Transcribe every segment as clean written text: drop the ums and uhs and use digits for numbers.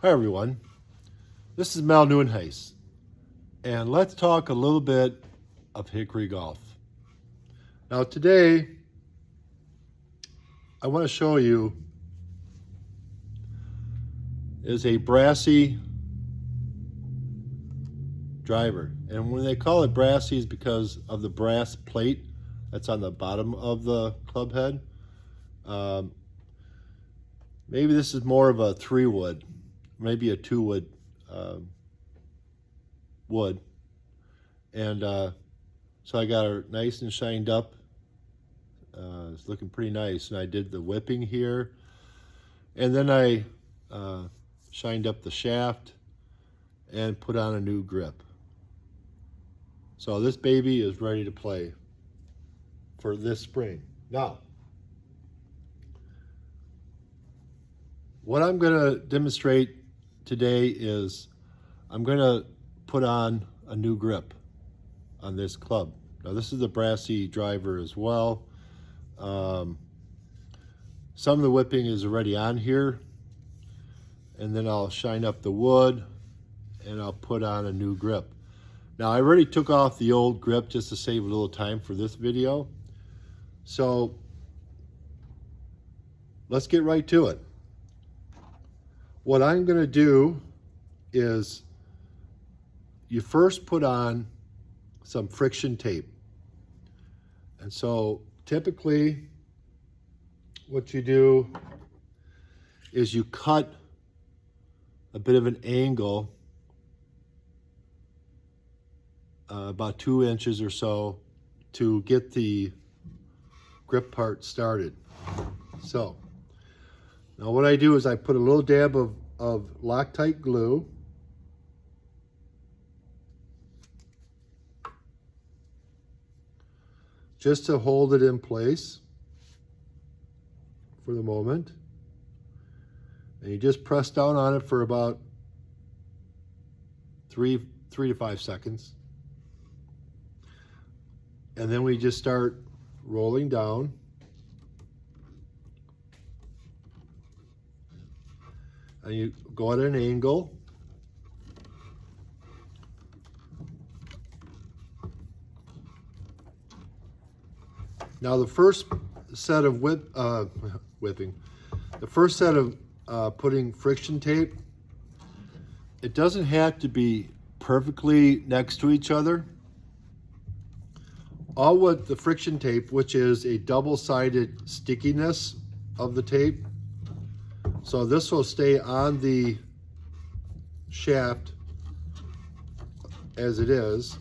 Hi everyone, this is Mal Nieuwenhuis, and let's talk a little bit of hickory golf. Now today, I want to show you is a brassy driver. And when they call it brassy is because of the brass plate that's on the bottom of the club head. Maybe this is more of a 3-wood, maybe a 2-wood wood. And so I got her nice and shined up. It's looking pretty nice. And I did the whipping here. And then I shined up the shaft and put on a new grip. So this baby is ready to play for this spring. Now, what I'm going to demonstrate today is I'm going to put on a new grip on this club. Now this is a brassy driver as well. Some of the whipping is already on here, and then I'll shine up the wood and I'll put on a new grip. Now I already took off the old grip just to save a little time for this video. So let's get right to it. What I'm going to do is you first put on some friction tape. And so typically what you do is you cut a bit of an angle, about 2 inches or so, to get the grip part started. So now what I do is I put a little dab of Loctite glue. Just to hold it in place for the moment. And you just press down on it for about 3 to 5 seconds. And then we just start rolling down. And you go at an angle. Now the first set of whipping, the first set of putting friction tape, it doesn't have to be perfectly next to each other. All what the friction tape, which is a double-sided stickiness of the tape, so this will stay on the shaft as it is.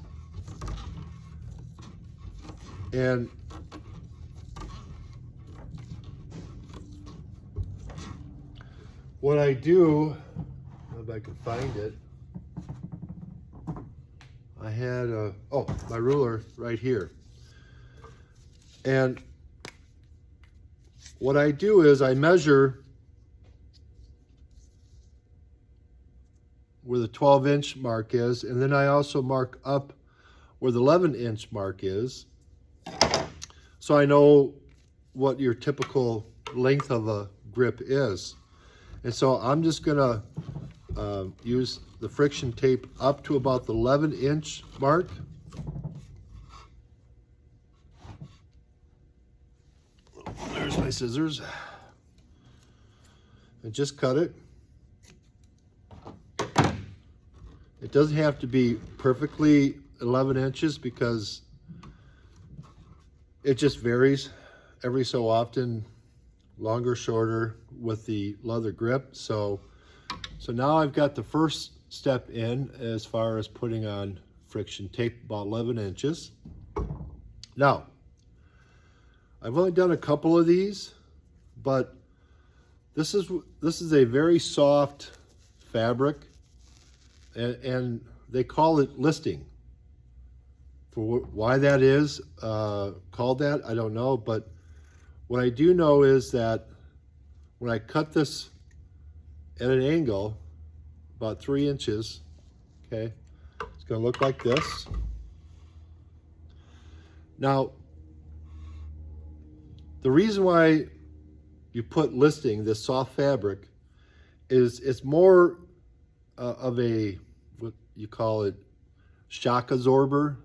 And what I do, if I can find it, I had my ruler right here. And what I do is I measure where the 12-inch mark is, and then I also mark up where the 11-inch mark is, so I know what your typical length of a grip is. And so I'm just gonna use the friction tape up to about the 11-inch mark. There's my scissors. And just cut it. It doesn't have to be perfectly 11 inches because it just varies every so often, longer, shorter with the leather grip. So now I've got the first step in as far as putting on friction tape, about 11 inches. Now, I've only done a couple of these, but this is a very soft fabric, and they call it listing. For why that is called that, I don't know, but what I do know is that when I cut this at an angle, about 3 inches, okay, it's going to look like this. Now, the reason why you put listing, this soft fabric, is it's more of a, what you call it, shock absorber.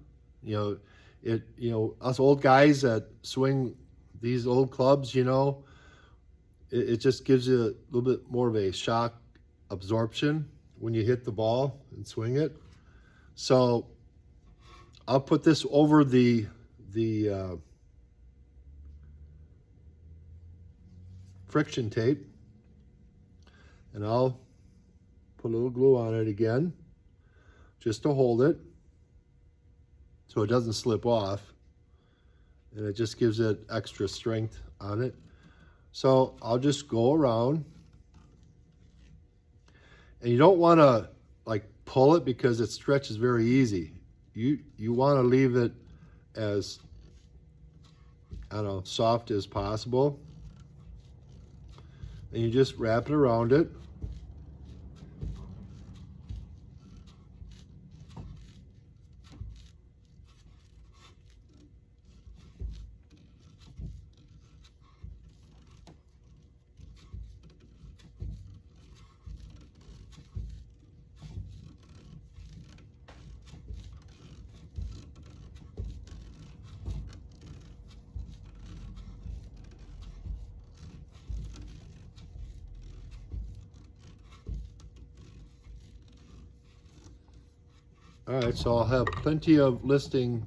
Us old guys that swing these old clubs, it just gives you a little bit more of a shock absorption when you hit the ball and swing it. So I'll put this over the friction tape, and I'll put a little glue on it again just to hold it so it doesn't slip off, and it just gives it extra strength on it. So I'll just go around, and you don't want to like pull it because it stretches very easy. You want to leave it as, I don't know, soft as possible, and you just wrap it around it. All right, so I'll have plenty of listing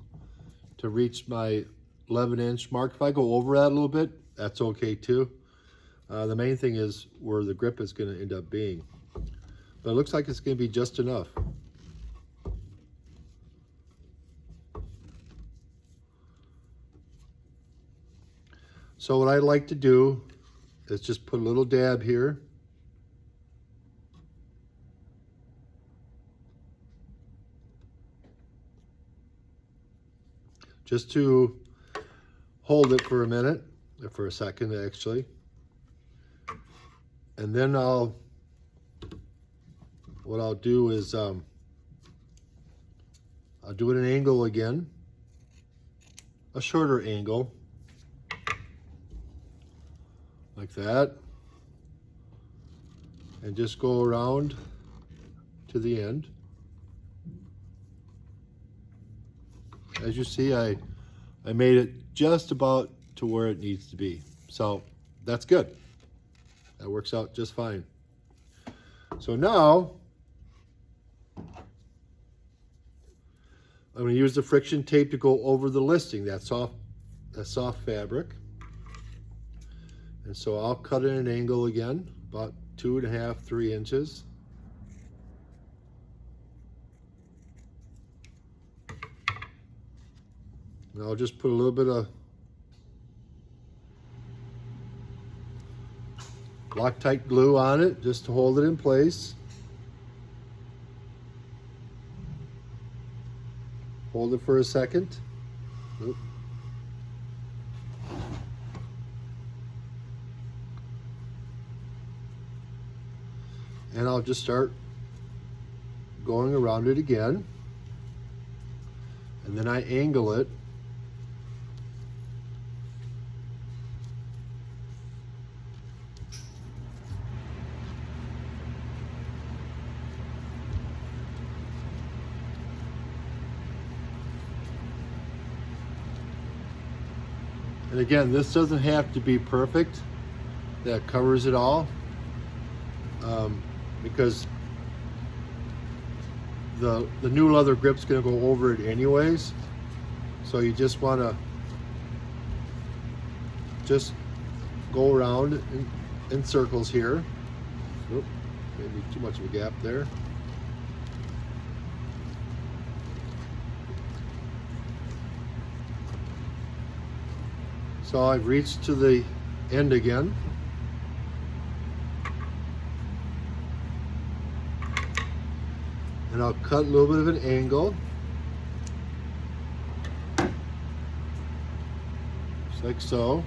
to reach my 11-inch mark. If I go over that a little bit, that's okay too. The main thing is where the grip is going to end up being. But it looks like it's going to be just enough. So what I like to do is just put a little dab here. Just to hold it for a minute, or for a second actually. And then what I'll do is I'll do it at an angle again, a shorter angle, like that, and just go around to the end. As you see, I made it just about to where it needs to be. So that's good. That works out just fine. So now I'm going to use the friction tape to go over the listing, that soft fabric. And so I'll cut at an angle again, about 2.5, 3 inches. And I'll just put a little bit of Loctite glue on it just to hold it in place. Hold it for a second. Oop. And I'll just start going around it again. And then I angle it. And again, this doesn't have to be perfect. That covers it all. Because the new leather grip's going to go over it anyways. So you just want to just go around in circles here. Oop, maybe too much of a gap there. So I've reached to the end again. And I'll cut a little bit of an angle. Just like so.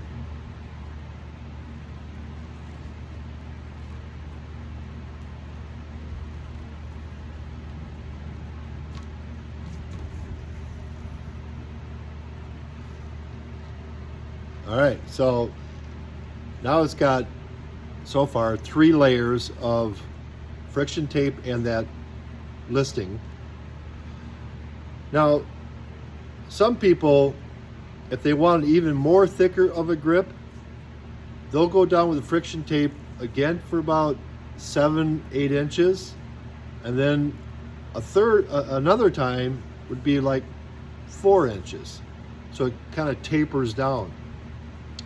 All right, so now it's got so far 3 layers of friction tape and that listing. Now, some people, if they want even more thicker of a grip, they'll go down with the friction tape again for about 7-8 inches, and then another time would be like 4 inches. So it kind of tapers down.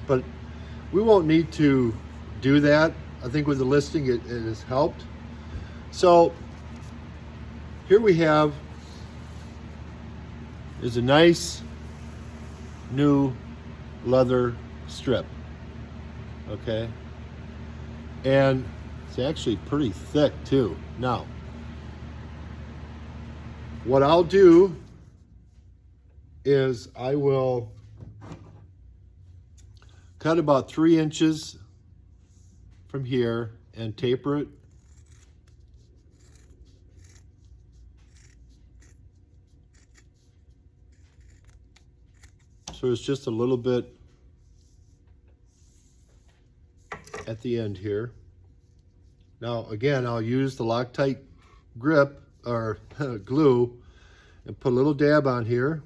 But we won't need to do that. I think with the listing it has helped. So here we have is a nice new leather strip. Okay, and it's actually pretty thick too. Now, what I'll do is I will cut about 3 inches from here and taper it. So it's just a little bit at the end here. Now again, I'll use the Loctite grip or glue and put a little dab on here.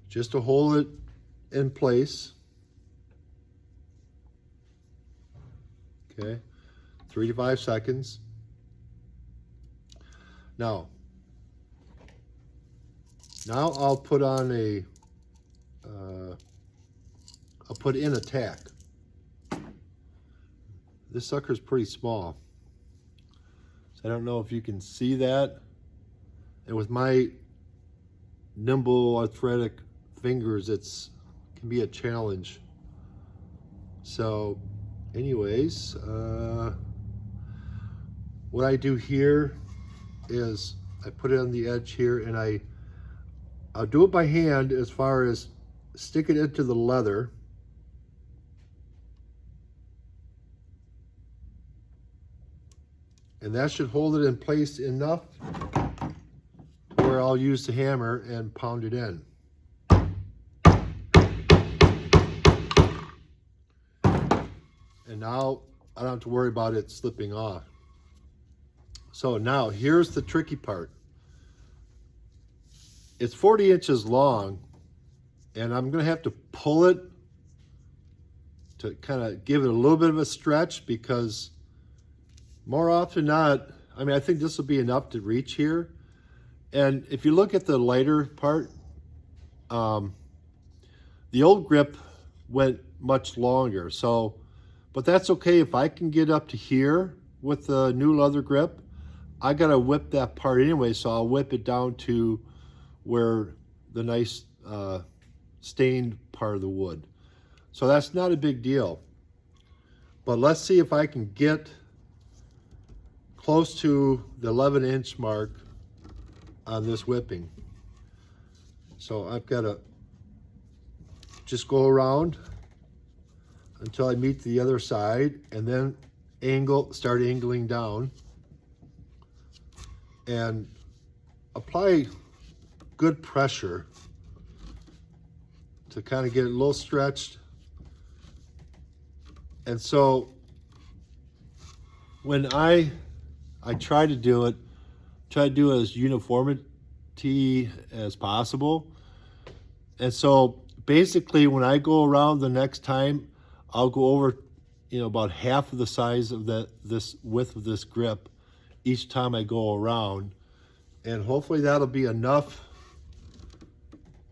Just to hold it in place. Okay, 3 to 5 seconds. Now I'll put on I'll put in a tack. This sucker's pretty small, so I don't know if you can see that. And with my nimble arthritic fingers, it can be a challenge. So anyways, what I do here is I put it on the edge here, and I'll do it by hand as far as stick it into the leather. And that should hold it in place enough where I'll use the hammer and pound it in. And now I don't have to worry about it slipping off. So now here's the tricky part. It's 40 inches long, and I'm gonna have to pull it to kind of give it a little bit of a stretch, because more often than not, I mean, I think this will be enough to reach here. And if you look at the lighter part, the old grip went much longer. So, but that's okay. If I can get up to here with the new leather grip, I gotta whip that part anyway, so I'll whip it down to where the nice stained part of the wood. So that's not a big deal. But let's see if I can get close to the 11-inch mark on this whipping. So I've got to just go around until I meet the other side, and then start angling down and apply good pressure to kind of get it a little stretched. And so when I try to do it as uniformity as possible. And so basically when I go around the next time, I'll go over, about half of the size of this width of this grip each time I go around. And hopefully that'll be enough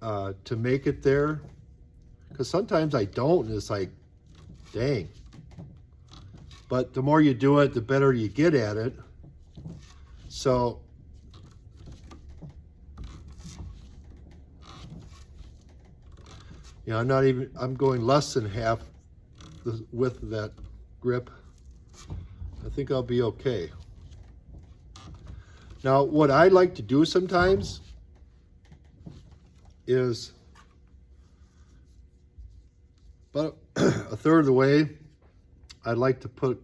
to make it there. Because sometimes I don't, and it's like, dang. But the more you do it, the better you get at it. So I'm going less than half the width of that grip. I think I'll be okay. Now, what I like to do sometimes is about a third of the way, I'd like to put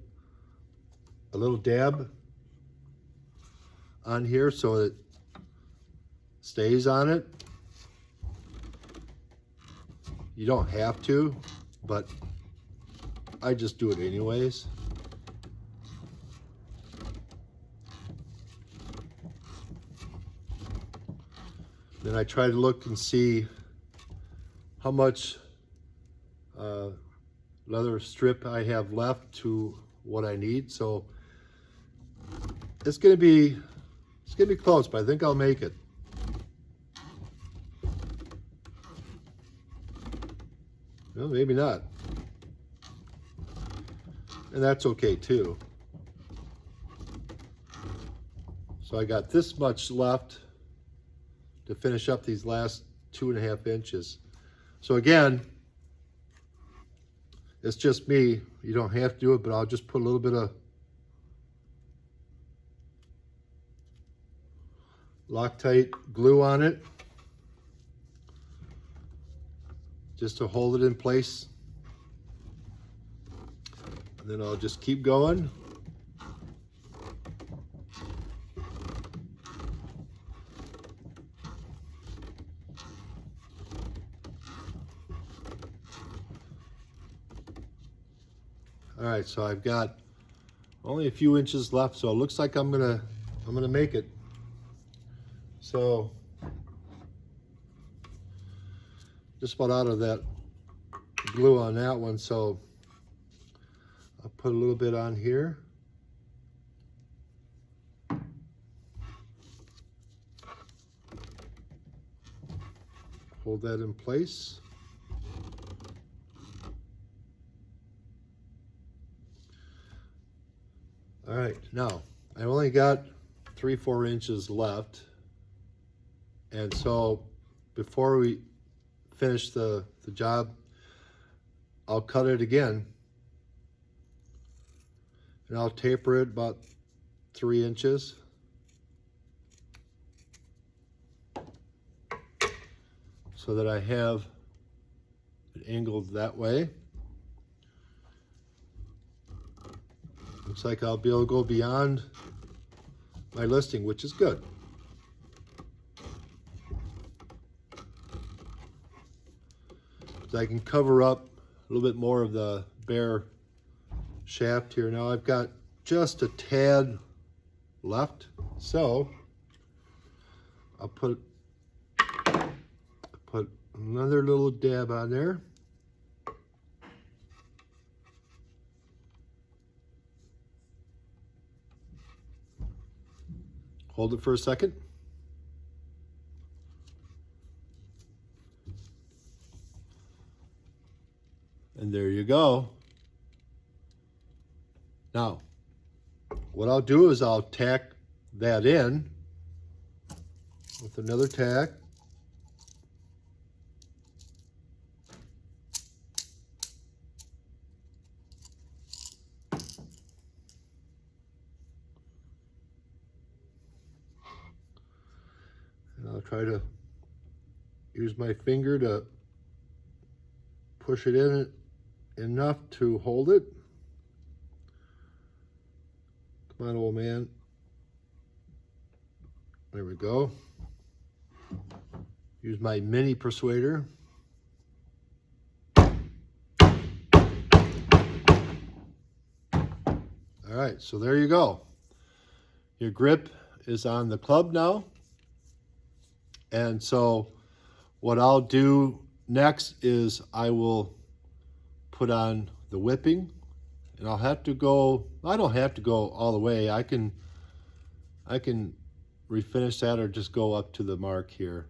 a little dab on here so it stays on it. You don't have to, but I just do it anyways. Then I try to look and see how much leather strip I have left to what I need. So it's gonna be close, but I think I'll make it. Well, maybe not. And that's okay too. So I got this much left to finish up these last 2.5 inches. So again, it's just me. You don't have to do it, but I'll just put a little bit of Loctite glue on it just to hold it in place. And then I'll just keep going. All right, so I've got only a few inches left, so it looks like I'm gonna make it. So just about out of that glue on that one, so I'll put a little bit on here. Hold that in place. All right, now I only got 3-4 inches left. And so before we finish the job, I'll cut it again. And I'll taper it about 3 inches. So that I have it angled that way. Looks like I'll be able to go beyond my listing, which is good. So I can cover up a little bit more of the bare shaft here. Now I've got just a tad left, so I'll put another little dab on there. Hold it for a second. And there you go. Now, what I'll do is I'll tack that in with another tack. And I'll try to use my finger to push it in enough to hold it. Come on, old man. There we go. Use my mini persuader. All right, so there you go. Your grip is on the club now. And so what I'll do next is I will put on the whipping, and I'll have to go, I don't have to go all the way. I can refinish that or just go up to the mark here.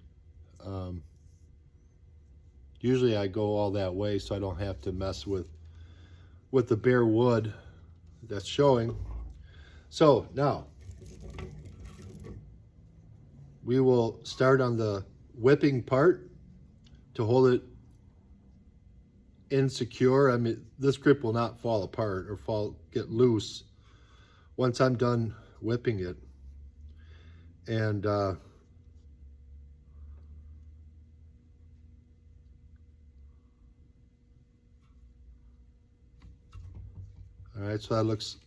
Usually I go all that way so I don't have to mess with the bare wood that's showing. So now we will start on the whipping part to hold it insecure. I mean, this grip will not fall apart or get loose once I'm done whipping it. And all right, so that looks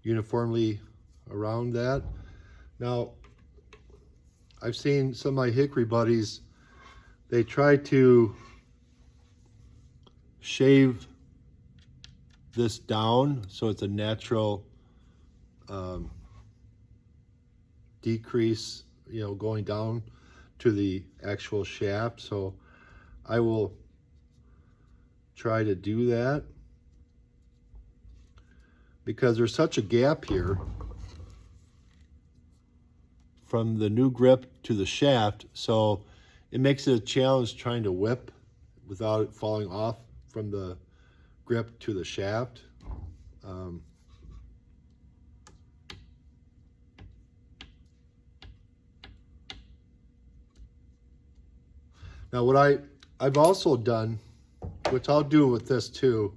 uniformly around that. Now, I've seen some of my hickory buddies, they try to shave this down so it's a natural decrease, you know, going down to the actual shaft. So I will try to do that because there's such a gap here from the new grip to the shaft, so it makes it a challenge trying to whip without it falling off from the grip to the shaft. Now what I've also done, which I'll do with this too,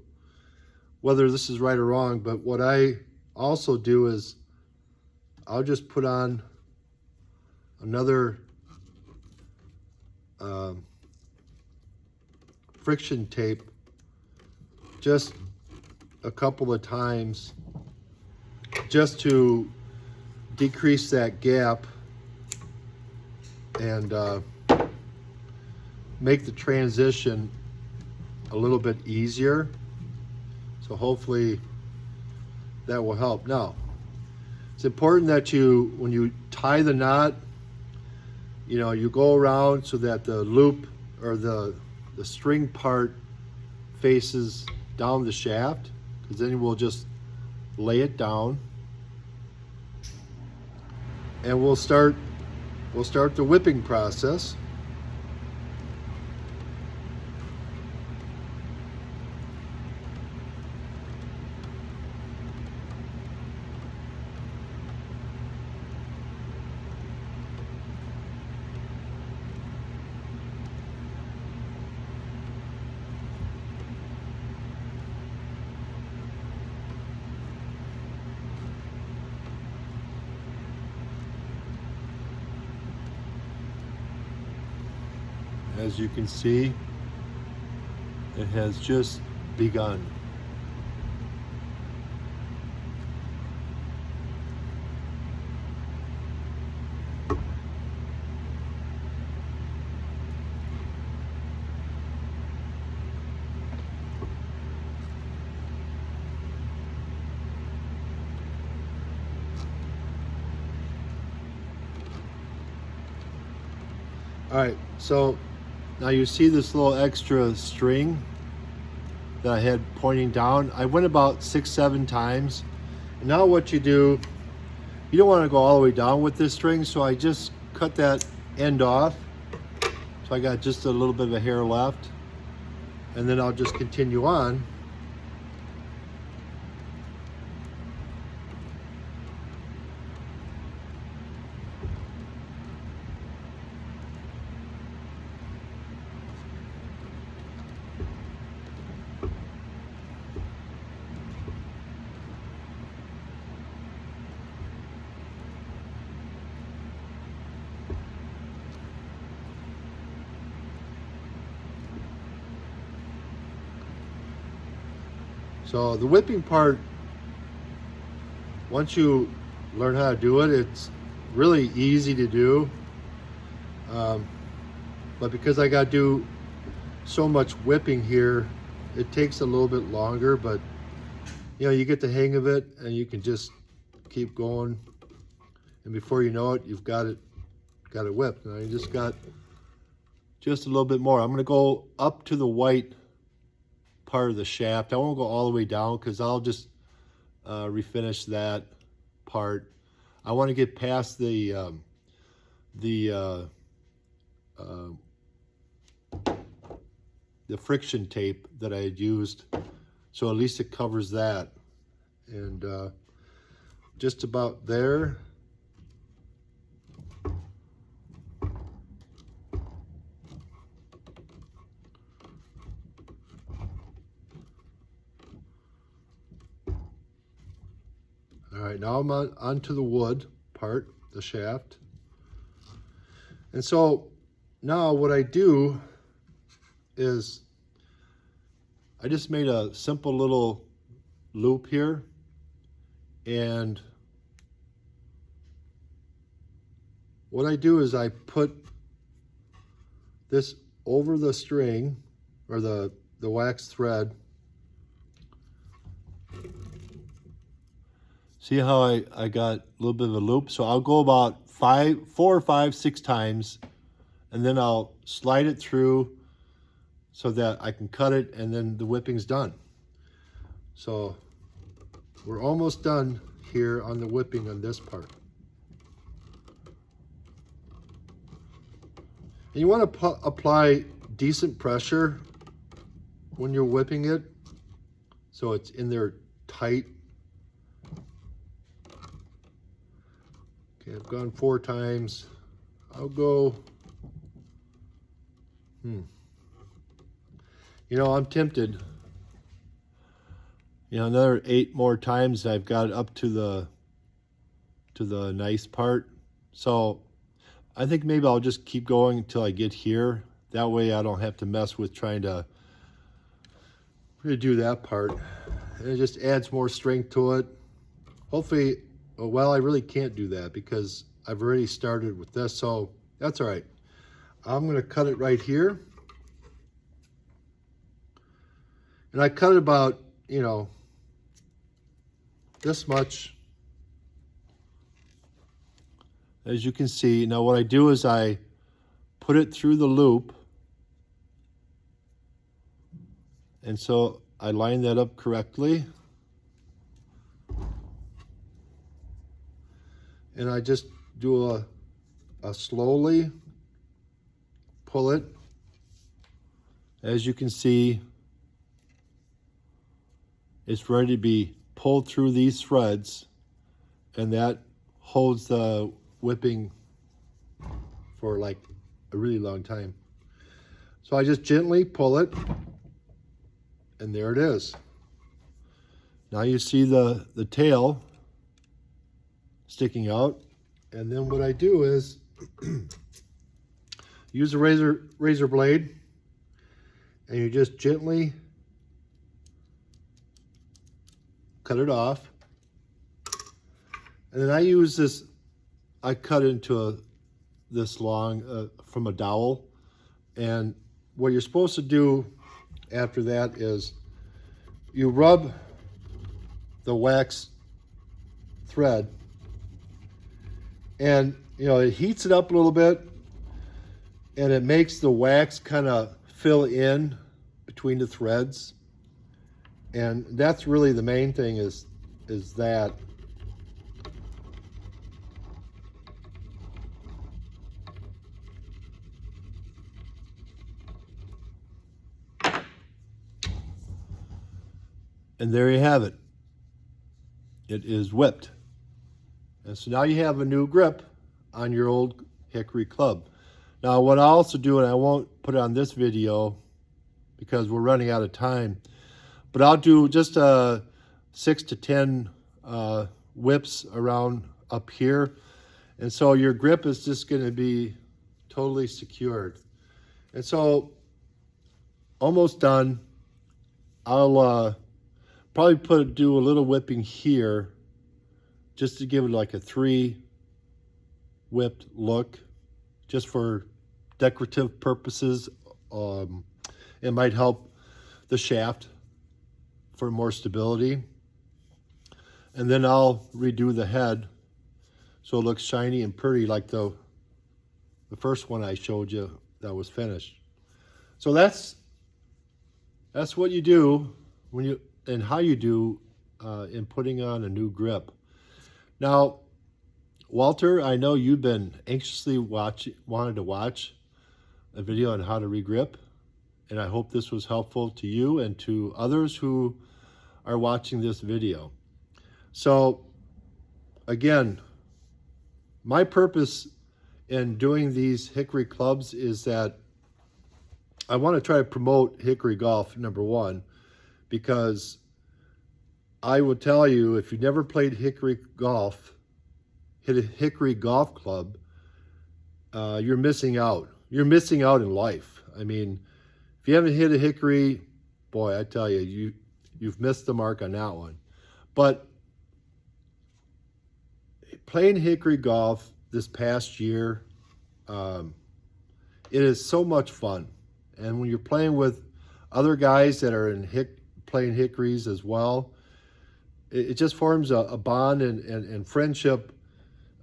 whether this is right or wrong, but what I also do is I'll just put on another friction tape just a couple of times just to decrease that gap and make the transition a little bit easier. So hopefully that will help. Now, it's important that you, when you tie the knot, you know, you go around so that the loop or the string part faces down the shaft, because then we'll just lay it down and we'll start the whipping process. As you can see, it has just begun. All right, so now you see this little extra string that I had pointing down. I went about 6-7 times. And now what you do, you don't want to go all the way down with this string, so I just cut that end off. So I got just a little bit of a hair left. And then I'll just continue on. So the whipping part, once you learn how to do it, it's really easy to do. But because I got to do so much whipping here, it takes a little bit longer, but you know, you get the hang of it and you can just keep going. And before you know it, you've got it whipped. Now you just got just a little bit more. I'm going to go up to the white part of the shaft. I won't go all the way down because I'll just refinish that part. I want to get past the friction tape that I had used, so at least it covers that. And just about there. All right, now I'm onto the wood part, the shaft. And so now what I do is I just made a simple little loop here, and what I do is I put this over the string or the wax thread, See how I got a little bit of a loop? So I'll go about 4 or 5, 6 times, and then I'll slide it through so that I can cut it, and then the whipping's done. So we're almost done here on the whipping on this part. And you want to apply decent pressure when you're whipping it, so it's in there tight. Okay, I've gone 4 times. I'll go, you know, I'm tempted. You know, another 8 more times, I've got up to the nice part. So I think maybe I'll just keep going until I get here. That way I don't have to mess with trying to redo that part. And it just adds more strength to it. Hopefully, well, I really can't do that because I've already started with this, so that's all right. I'm gonna cut it right here. And I cut it about, you know, this much. As you can see, now what I do is I put it through the loop. And so I line that up correctly. And I just do a slowly pull it. As you can see, it's ready to be pulled through these threads, and that holds the whipping for like a really long time. So I just gently pull it, and there it is. Now you see the tail sticking out, and then what I do is use a razor blade, and you just gently cut it off. And then I use this, I cut into this long from a dowel. And what you're supposed to do after that is you rub the wax thread, and you know, it heats it up a little bit, and it makes the wax kind of fill in between the threads. And that's really the main thing is that. And there you have it. It is whipped. And so now you have a new grip on your old hickory club. Now what I'll also do, and I won't put it on this video because we're running out of time, but I'll do just 6 to 10 whips around up here. And so your grip is just going to be totally secured. And so almost done. I'll probably do a little whipping here just to give it like a 3 whipped look, just for decorative purposes. It might help the shaft for more stability. And then I'll redo the head so it looks shiny and pretty like the first one I showed you that was finished. So that's what you do when you, and how you do in putting on a new grip. Now, Walter, I know you've been anxiously wanted to watch a video on how to regrip, and I hope this was helpful to you and to others who are watching this video. So again, my purpose in doing these hickory clubs is that I want to try to promote hickory golf, number one, because I will tell you, if you never played hickory golf, hit a hickory golf club, you're missing out. You're missing out in life. I mean, if you haven't hit a hickory, boy, I tell you, you've missed the mark on that one. But playing hickory golf this past year, it is so much fun. And when you're playing with other guys that are in playing hickories as well, it just forms a bond and friendship.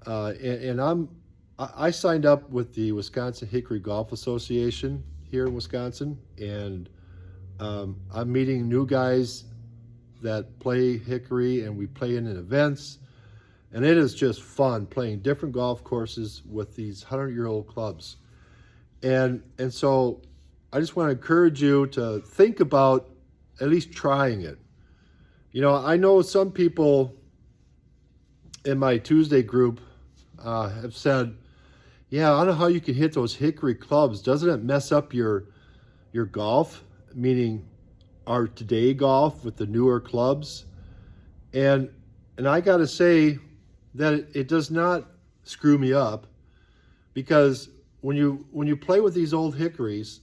I signed up with the Wisconsin Hickory Golf Association here in Wisconsin, and I'm meeting new guys that play hickory, and we play in events, and it is just fun playing different golf courses with these 100-year-old clubs. And so I just want to encourage you to think about at least trying it. You know, I know some people in my Tuesday group have said, yeah, I don't know how you can hit those hickory clubs. Doesn't it mess up your golf? Meaning our today golf with the newer clubs. And I got to say that it does not screw me up, because when you play with these old hickories,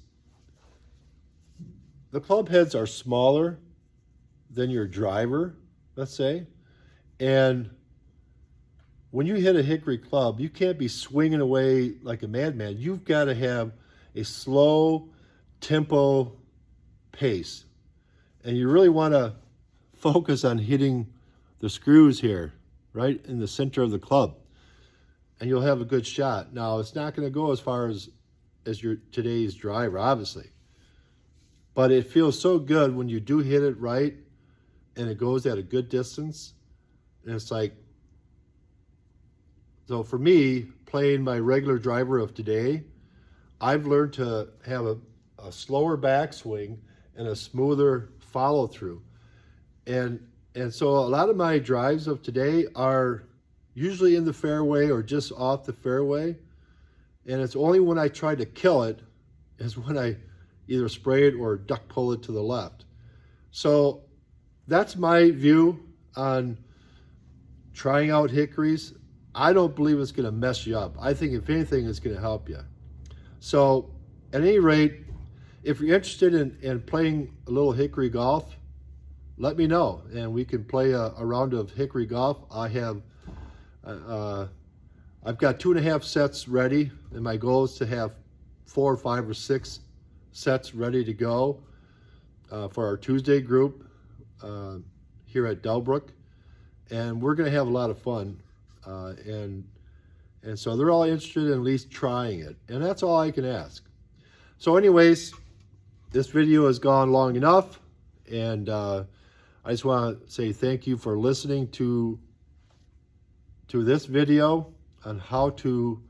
the club heads are smaller than your driver, let's say. And when you hit a hickory club, you can't be swinging away like a madman. You've got to have a slow tempo pace. And you really want to focus on hitting the screws here, right in the center of the club. And you'll have a good shot. Now, it's not going to go as far as your today's driver, obviously. But it feels so good when you do hit it right and it goes at a good distance. And it's like, so for me, playing my regular driver of today, I've learned to have a slower backswing and a smoother follow through. And so a lot of my drives of today are usually in the fairway or just off the fairway. And it's only when I try to kill it is when I either spray it or duck pull it to the left. So that's my view on trying out hickories. I don't believe it's going to mess you up. I think if anything, it's going to help you. So at any rate, if you're interested in playing a little hickory golf, let me know, and we can play a round of hickory golf. I've got 2.5 sets ready, and my goal is to have 4 or 5 or 6 sets ready to go for our Tuesday group here at Delbrook, and we're going to have a lot of fun. And so they're all interested in at least trying it, and that's all I can ask. So anyways, this video has gone long enough, and I just want to say thank you for listening to this video on how to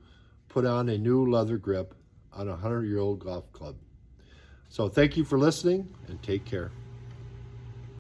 put on a new leather grip on a 100-year-old golf club. So thank you for listening, and take care.